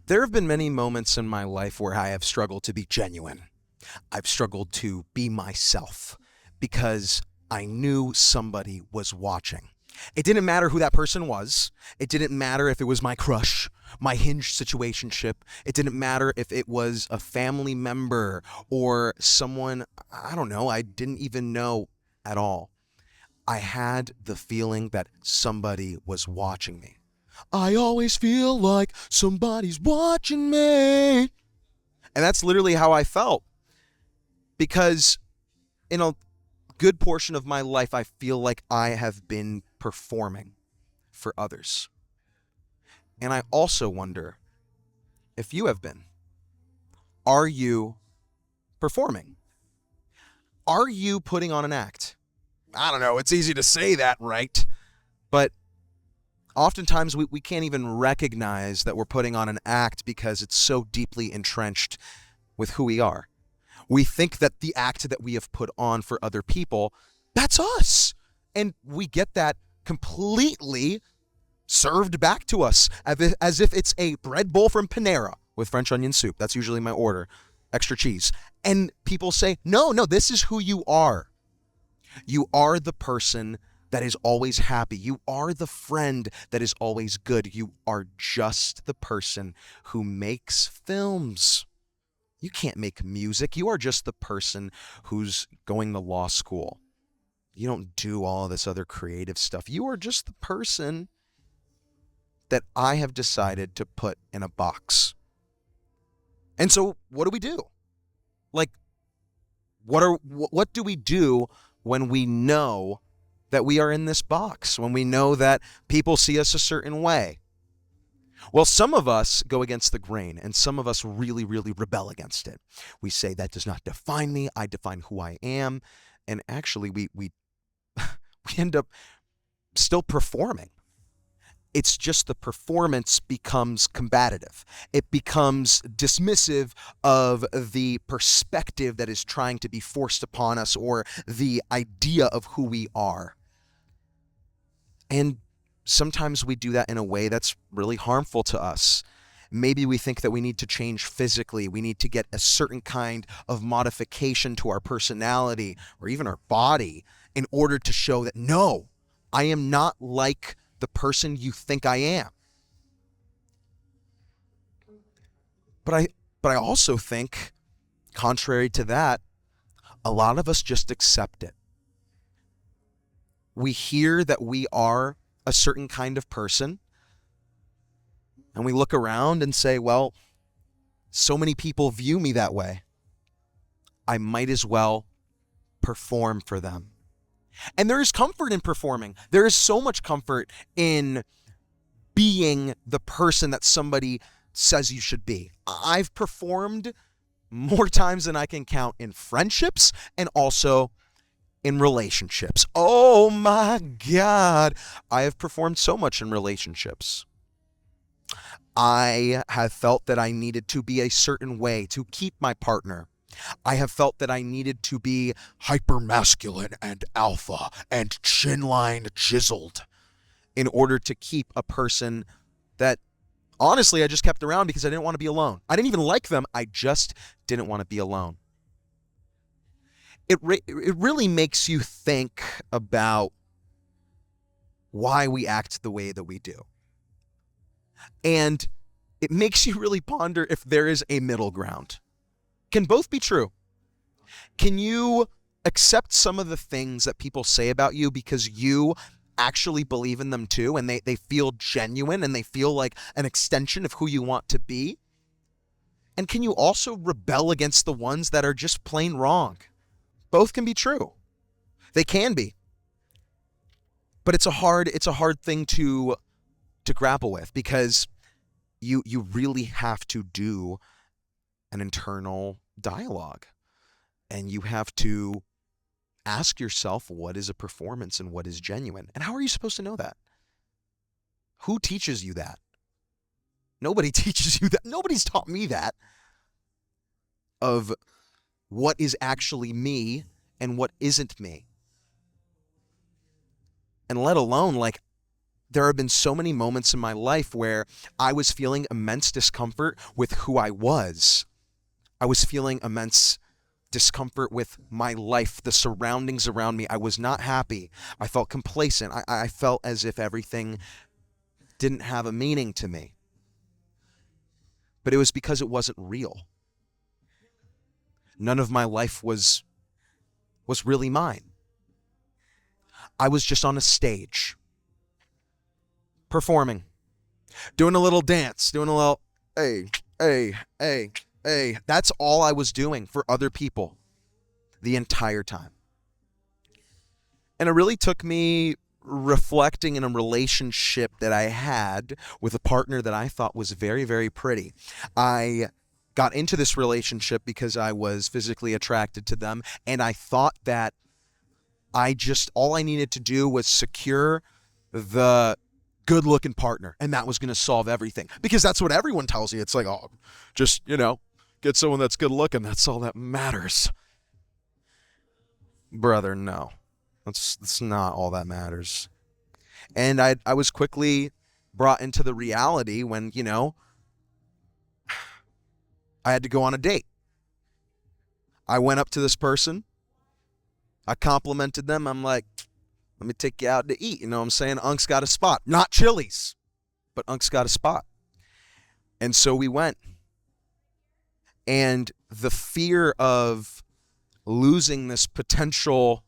There have been many moments in my life where I have struggled to be genuine. I've struggled to be myself because I knew somebody was watching. It didn't matter who that person was. It didn't matter if it was my crush, my hinge situationship. It didn't matter if it was a family member or someone, I don't know, I didn't even know at all. I had the feeling that somebody was watching me. I always feel like somebody's watching me. And that's literally how I felt. Because in a good portion of my life, I feel like I have been performing for others. And I also wonder if you have been. Are you performing? Are you putting on an act? I don't know, it's easy to say that, right? But oftentimes we can't even recognize that we're putting on an act because it's so deeply entrenched with who we are. We think that the act that we have put on for other people, that's us. And we get that completely served back to us as if it's a bread bowl from Panera with French onion soup. That's usually my order, extra cheese. And people say, no, this is who you are. You are the person that is always happy. You are the friend that is always good. You are just the person who makes films. You can't make music. You are just the person who's going to law school. You don't do all this other creative stuff. You are just the person that I have decided to put in a box. And so what do we do? Like, what do we do when we know that we are in this box, when we know that people see us a certain way? Well, some of us go against the grain, and some of us really, really rebel against it. We say, that does not define me. I define who I am. And actually, we end up still performing. It's just the performance becomes combative. It becomes dismissive of the perspective that is trying to be forced upon us, or the idea of who we are. And sometimes we do that in a way that's really harmful to us. Maybe we think that we need to change physically. We need to get a certain kind of modification to our personality or even our body in order to show that, no, I am not like the person you think I am. But I also think, contrary to that, a lot of us just accept it. We hear that we are a certain kind of person, and we look around and say, well, so many people view me that way. I might as well perform for them. And there is comfort in performing. There is so much comfort in being the person that somebody says you should be. I've performed more times than I can count in friendships and also in relationships. Oh my God. I have performed so much in relationships. I have felt that I needed to be a certain way to keep my partner. I have felt that I needed to be hyper masculine and alpha and chin line chiseled in order to keep a person that honestly I just kept around because I didn't want to be alone. I didn't even like them. I just didn't want to be alone. It really makes you think about why we act the way that we do. And it makes you really ponder if there is a middle ground. Can both be true? Can you accept some of the things that people say about you because you actually believe in them too, and they feel genuine and they feel like an extension of who you want to be? And can you also rebel against the ones that are just plain wrong? Both can be true. They can be. But it's a hard thing to grapple with, because you really have to do an internal dialogue, and you have to ask yourself, what is a performance and what is genuine? And how are you supposed to know that? Who teaches you that? Nobody teaches you that. Nobody's taught me that, of what is actually me and what isn't me. And let alone, like, there have been so many moments in my life where I was feeling immense discomfort with who I was. I was feeling immense discomfort with my life, the surroundings around me. I was not happy. I felt complacent. I felt as if everything didn't have a meaning to me. But it was because it wasn't real. None of my life was really mine. I was just on a stage, performing, doing a little dance, doing a little, hey, hey, hey, hey. That's all I was doing for other people the entire time. And it really took me reflecting in a relationship that I had with a partner that I thought was very, very pretty. I got into this relationship because I was physically attracted to them, and I thought that all I needed to do was secure the good-looking partner, and that was going to solve everything. Because that's what everyone tells you. It's like, oh, just, get someone that's good-looking. That's all that matters. Brother, no. That's not all that matters. And I was quickly brought into the reality when, I had to go on a date. I went up to this person. I complimented them. I'm like, let me take you out to eat. You know what I'm saying? Unc's got a spot. Not Chili's, but Unc's got a spot. And so we went. And the fear of losing this potential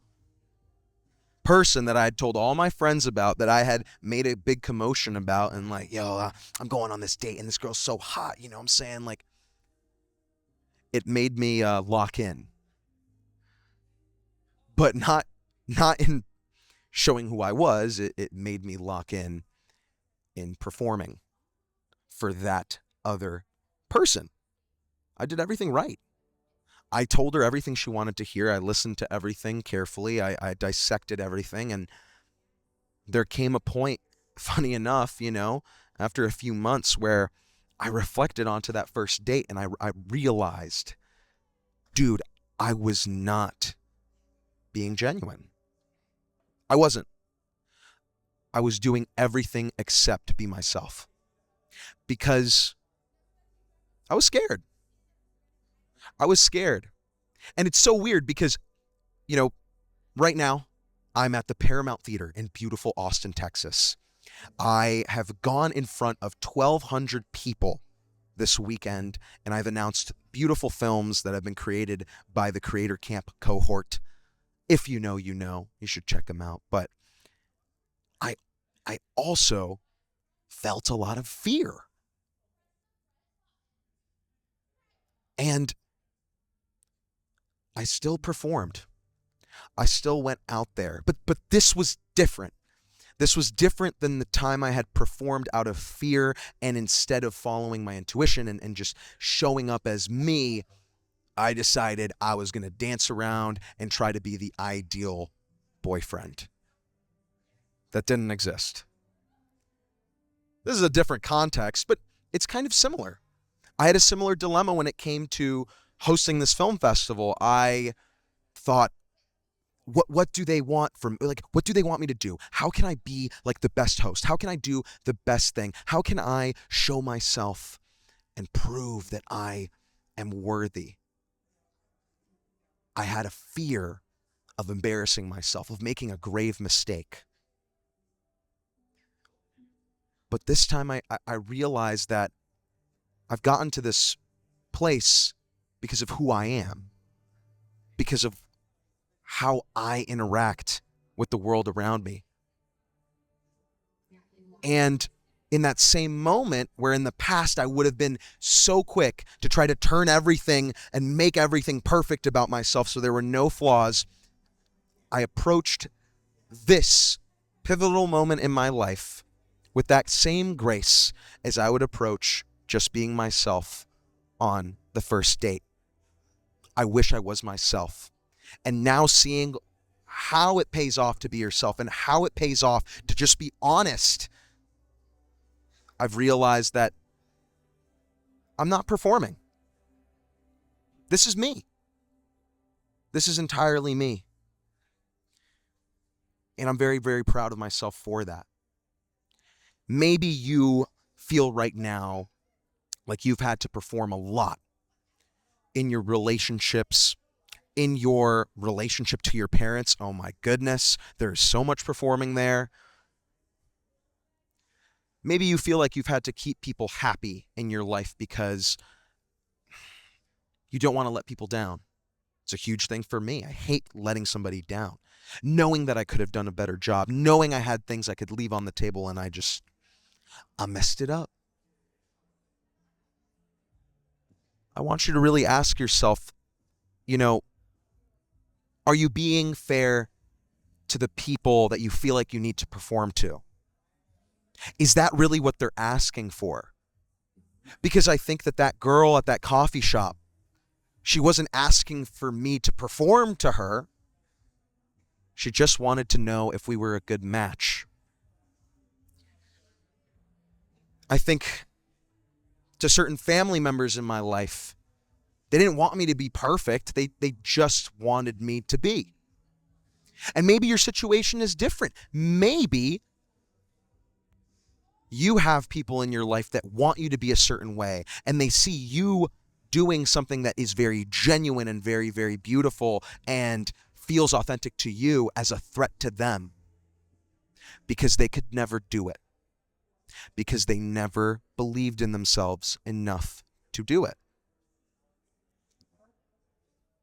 person that I had told all my friends about, that I had made a big commotion about, and like, I'm going on this date and this girl's so hot, you know what I'm saying? Like, it made me lock in. But not in showing who I was. It made me lock in performing for that other person. I did everything right. I told her everything she wanted to hear. I listened to everything carefully. I dissected everything. And there came a point, funny enough, after a few months, where I reflected onto that first date, and I realized, dude, I was not being genuine. I wasn't. I was doing everything except be myself. Because I was scared. And it's so weird because, right now I'm at the Paramount Theater in beautiful Austin, Texas. I have gone in front of 1,200 people this weekend, and I've announced beautiful films that have been created by the Creator Camp cohort. If you know, you should check them out. But I also felt a lot of fear. And I still performed. I still went out there. But this was different. This was different than the time I had performed out of fear, and instead of following my intuition and just showing up as me, I decided I was going to dance around and try to be the ideal boyfriend. That didn't exist. This is a different context, but it's kind of similar. I had a similar dilemma when it came to hosting this film festival. I thought, what do they want from, like, what do they want me to do? How can I be like the best host? How can I do the best thing? How can I show myself and prove that I am worthy? I had a fear of embarrassing myself, of making a grave mistake. But this time I realized that I've gotten to this place because of who I am, because of how I interact with the world around me. And in that same moment where in the past I would have been so quick to try to turn everything and make everything perfect about myself so there were no flaws, I approached this pivotal moment in my life with that same grace as I would approach just being myself on the first date. I wish I was myself. And now seeing how it pays off to be yourself and how it pays off to just be honest, I've realized that I'm not performing. This is me. This is entirely me. And I'm very, very proud of myself for that. Maybe you feel right now like you've had to perform a lot in your relationships, in your relationship to your parents. Oh my goodness, there's so much performing there. Maybe you feel like you've had to keep people happy in your life because you don't want to let people down. It's a huge thing for me. I hate letting somebody down. Knowing that I could have done a better job, knowing I had things I could leave on the table and I messed it up. I want you to really ask yourself, are you being fair to the people that you feel like you need to perform to? Is that really what they're asking for? Because I think that girl at that coffee shop, she wasn't asking for me to perform to her. She just wanted to know if we were a good match. I think to certain family members in my life, they didn't want me to be perfect. They just wanted me to be. And maybe your situation is different. Maybe you have people in your life that want you to be a certain way, and they see you doing something that is very genuine and very, very beautiful and feels authentic to you as a threat to them because they could never do it, because they never believed in themselves enough to do it.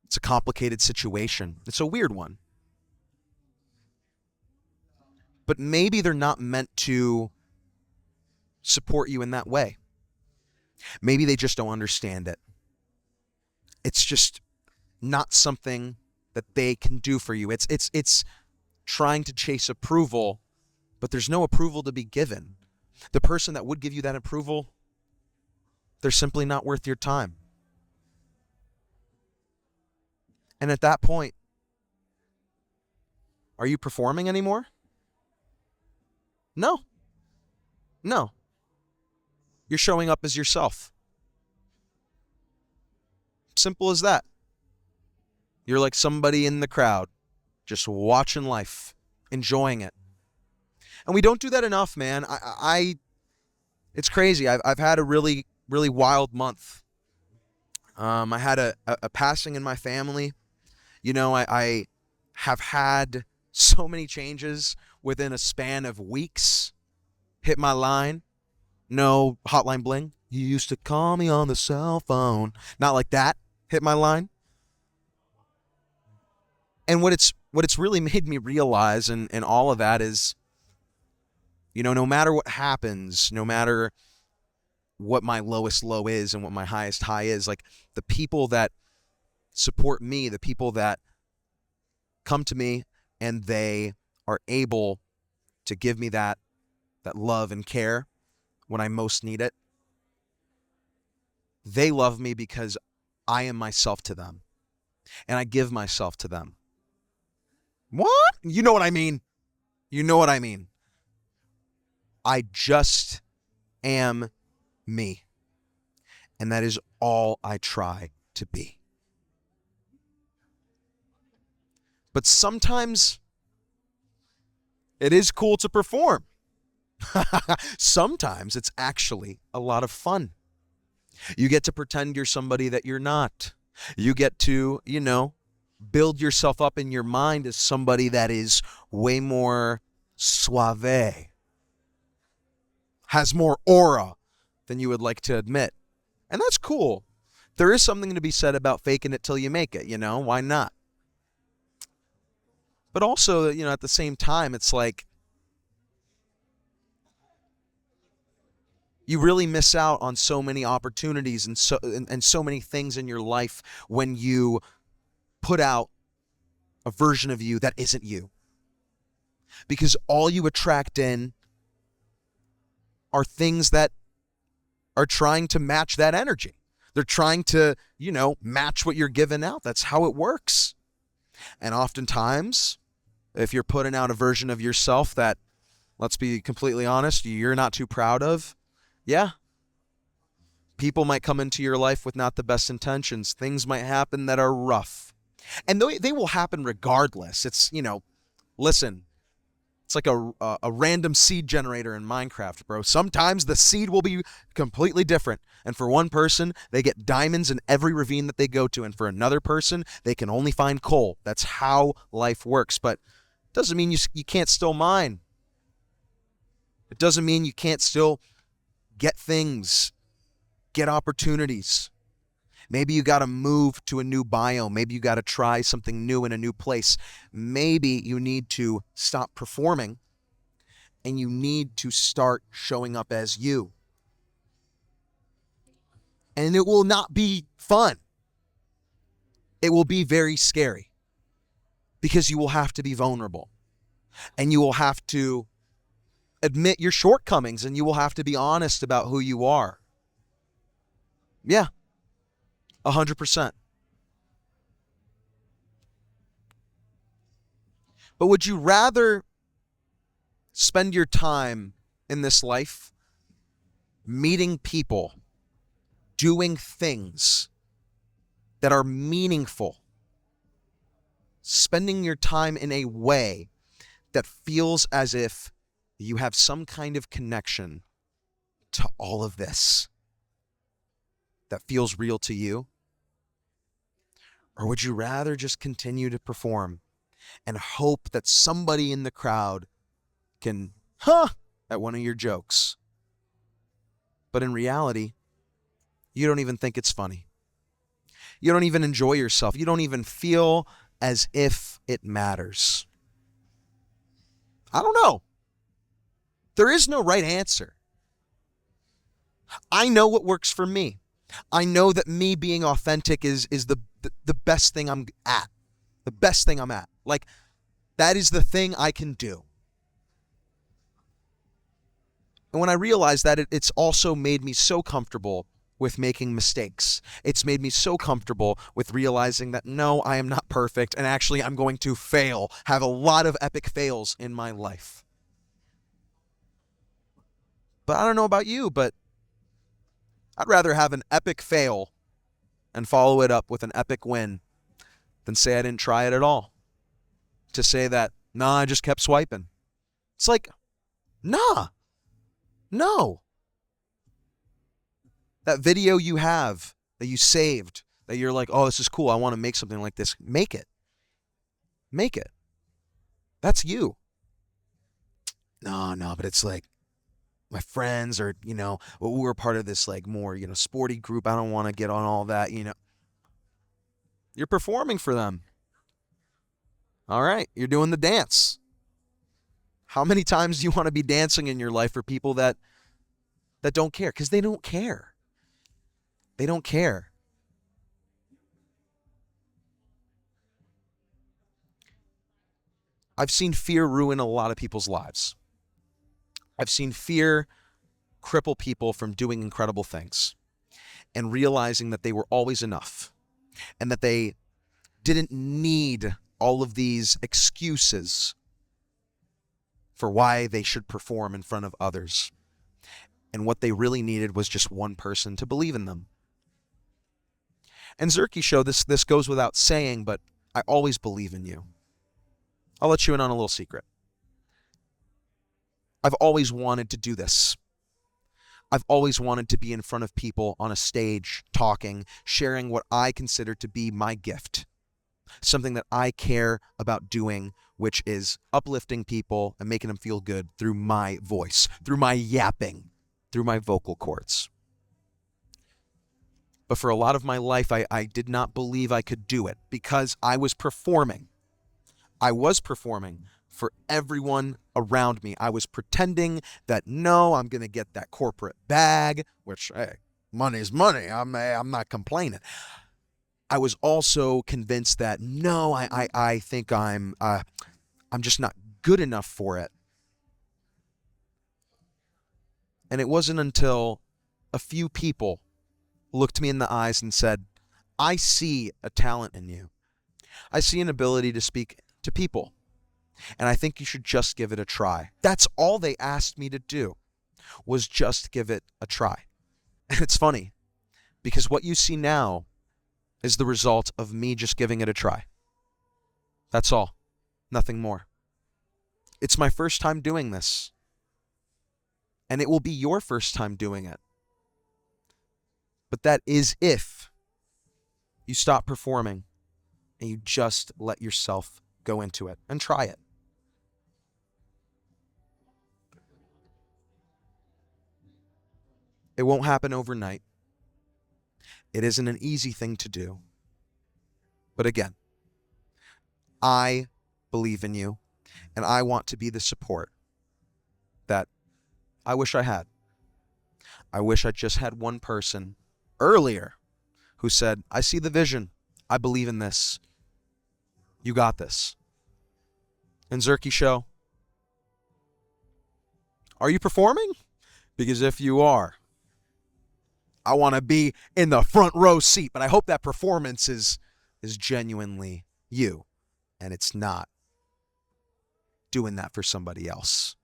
It's a complicated situation. It's a weird one. But maybe they're not meant to support you in that way. Maybe they just don't understand it. It's just not something that they can do for you. It's trying to chase approval, but there's no approval to be given. The person that would give you that approval, they're simply not worth your time. And at that point, are you performing anymore? No. You're showing up as yourself. Simple as that. You're like somebody in the crowd, just watching life, enjoying it. And we don't do that enough, man. It's crazy. I've had a really, really wild month. I had a passing in my family. I have had so many changes within a span of weeks. Hit my line. No hotline bling. You used to call me on the cell phone. Not like that. Hit my line. And what it's really made me realize in all of that is, no matter what happens, no matter what my lowest low is and what my highest high is, like the people that support me, the people that come to me and they are able to give me that love and care when I most need it, they love me because I am myself to them and I give myself to them. What? You know what I mean? I just am me. And that is all I try to be. But sometimes it is cool to perform. Sometimes it's actually a lot of fun. You get to pretend you're somebody that you're not. You get to, build yourself up in your mind as somebody that is way more suave, has more aura than you would like to admit. And that's cool. There is something to be said about faking it till you make it, why not? But also, at the same time, it's like you really miss out on so many opportunities and so many things in your life when you put out a version of you that isn't you. Because all you attract in are things that are trying to match that energy. They're trying to, match what you're giving out. That's how it works. And oftentimes, if you're putting out a version of yourself that, let's be completely honest, you're not too proud of, yeah, people might come into your life with not the best intentions. Things might happen that are rough. And they will happen regardless. It's, listen, It's like a random seed generator in Minecraft, bro. Sometimes the seed will be completely different. And for one person, they get diamonds in every ravine that they go to. And for another person, they can only find coal. That's how life works. But it doesn't mean you can't still mine. It doesn't mean you can't still get things, get opportunities. Maybe you got to move to a new biome. Maybe you got to try something new in a new place. Maybe you need to stop performing and you need to start showing up as you. And it will not be fun. It will be very scary because you will have to be vulnerable and you will have to admit your shortcomings and you will have to be honest about who you are. Yeah. 100%. But would you rather spend your time in this life meeting people, doing things that are meaningful, spending your time in a way that feels as if you have some kind of connection to all of this that feels real to you? Or would you rather just continue to perform and hope that somebody in the crowd can, at one of your jokes? But in reality, you don't even think it's funny. You don't even enjoy yourself. You don't even feel as if it matters. I don't know. There is no right answer. I know what works for me. I know that me being authentic is the best thing I'm at. The best thing I'm at. Like, that is the thing I can do. And when I realized that, it's also made me so comfortable with making mistakes. It's made me so comfortable with realizing that no, I am not perfect, and actually I'm going to fail, have a lot of epic fails in my life. But I don't know about you, but I'd rather have an epic fail and follow it up with an epic win than say I didn't try it at all. To say that, nah, I just kept swiping. It's like, nah, no. That video you have that you saved, that you're like, oh, this is cool, I want to make something like this. Make it. Make it. That's you. No, but it's like, my friends or, we're part of this like more, sporty group. I don't want to get on all that, You're performing for them. All right. You're doing the dance. How many times do you want to be dancing in your life for people that don't care? Because they don't care. They don't care. I've seen fear ruin a lot of people's lives. I've seen fear cripple people from doing incredible things and realizing that they were always enough and that they didn't need all of these excuses for why they should perform in front of others. And what they really needed was just one person to believe in them. And Zerky Show, this goes without saying, but I always believe in you. I'll let you in on a little secret. I've always wanted to do this. I've always wanted to be in front of people on a stage, talking, sharing what I consider to be my gift. Something that I care about doing, which is uplifting people and making them feel good through my voice, through my yapping, through my vocal cords. But for a lot of my life, I did not believe I could do it because I was performing. I was performing for everyone around me. I was pretending that, no, I'm going to get that corporate bag, which, hey, money's money. I'm not complaining. I was also convinced that, no, I think I'm just not good enough for it. And it wasn't until a few people looked me in the eyes and said, I see a talent in you. I see an ability to speak to people. And I think you should just give it a try. That's all they asked me to do, was just give it a try. And it's funny, because what you see now is the result of me just giving it a try. That's all. Nothing more. It's my first time doing this. And it will be your first time doing it. But that is if you stop performing and you just let yourself go into it and try it. It won't happen overnight. It isn't an easy thing to do. But again, I believe in you, and I want to be the support that I wish I had. I wish I just had one person earlier who said, I see the vision. I believe in this. You got this. And Zerky Show, are you performing? Because if you are, I want to be in the front row seat, but I hope that performance is genuinely you, and it's not doing that for somebody else.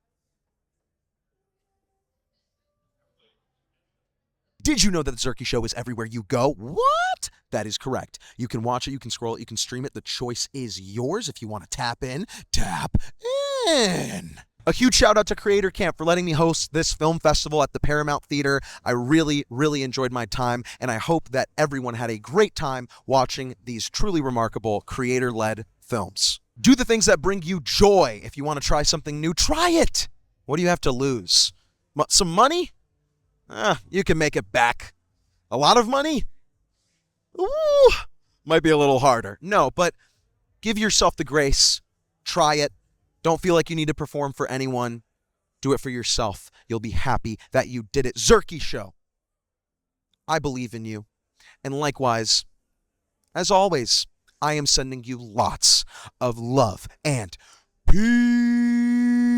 Did you know that the Zerky Show is everywhere you go? What? That is correct. You can watch it, you can scroll it, you can stream it. The choice is yours. If you want to tap in, tap in. A huge shout out to Creator Camp for letting me host this film festival at the Paramount Theater. I really, really enjoyed my time, and I hope that everyone had a great time watching these truly remarkable creator-led films. Do the things that bring you joy. If you want to try something new, try it. What do you have to lose? Some money? You can make it back. A lot of money? Ooh, might be a little harder. No, but give yourself the grace. Try it. Don't feel like you need to perform for anyone. Do it for yourself. You'll be happy that you did it. Zerky Show, I believe in you. And likewise, as always, I am sending you lots of love and peace.